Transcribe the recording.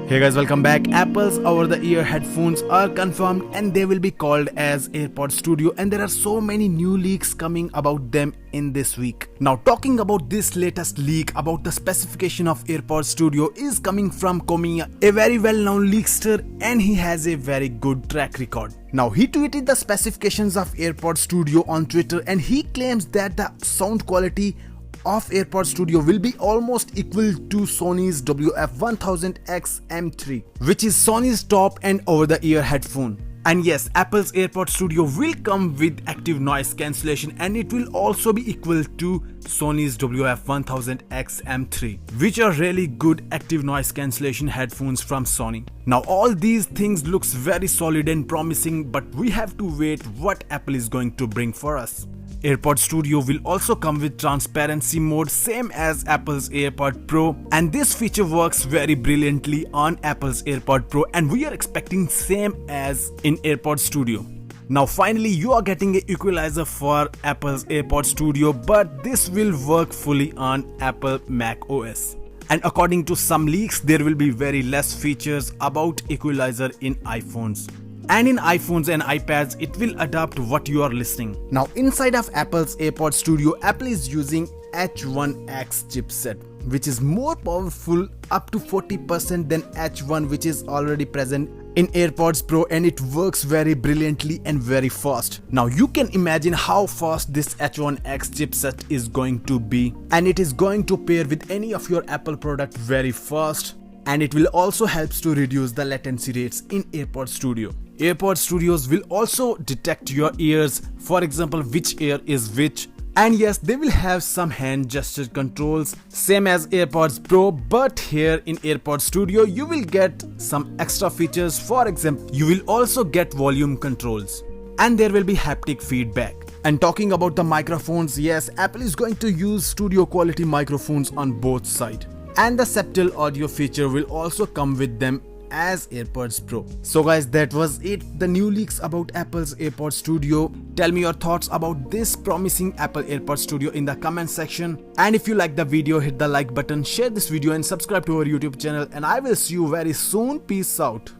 Hey guys, welcome back. Apple's over-the-ear headphones are confirmed and they will be called as AirPods Studio, and there are so many new leaks coming about them in this week. Now talking about this latest leak about the specification of AirPods Studio is coming from Komiya, a very well-known leakster, and he has a very good track record. Now he tweeted the specifications of AirPods Studio on Twitter and he claims that the sound quality of AirPods Studio will be almost equal to Sony's WF-1000X M3, which is Sony's top and over-the-ear headphone. And yes, Apple's AirPods Studio will come with active noise cancellation, and it will also be equal to Sony's WF-1000X M3, which are really good active noise cancellation headphones from Sony. Now all these things looks very solid and promising, but we have to wait what Apple is going to bring for us. AirPods Studio will also come with transparency mode, same as Apple's AirPod Pro, and this feature works very brilliantly on Apple's AirPod Pro, and we are expecting same as in AirPods Studio. Now finally you are getting an equalizer for Apple's AirPods Studio, but this will work fully on Apple Mac OS. And according to some leaks, there will be very less features about equalizer in iPhones. And in iPhones and iPads, it will adapt what you are listening. Now inside of Apple's AirPods Studio, Apple is using H1X chipset, which is more powerful up to 40% than H1, which is already present in AirPods Pro, and it works very brilliantly and very fast. Now you can imagine how fast this H1X chipset is going to be, and it is going to pair with any of your Apple product very fast, and it will also help to reduce the latency rates in AirPods Studio. AirPods Studios will also detect your ears, for example which ear is which, and yes, they will have some hand gesture controls same as AirPods Pro, but here in AirPods Studio you will get some extra features. For example, you will also get volume controls and there will be haptic feedback. And talking about the microphones, yes, Apple is going to use studio quality microphones on both sides, and the subtle audio feature will also come with them as AirPods Pro. So guys, that was it, the new leaks about Apple's AirPods Studio. Tell me your thoughts about this promising Apple AirPods Studio in the comment section, and if you like the video, hit the like button, share this video and subscribe to our YouTube channel, and I will see you very soon. Peace out.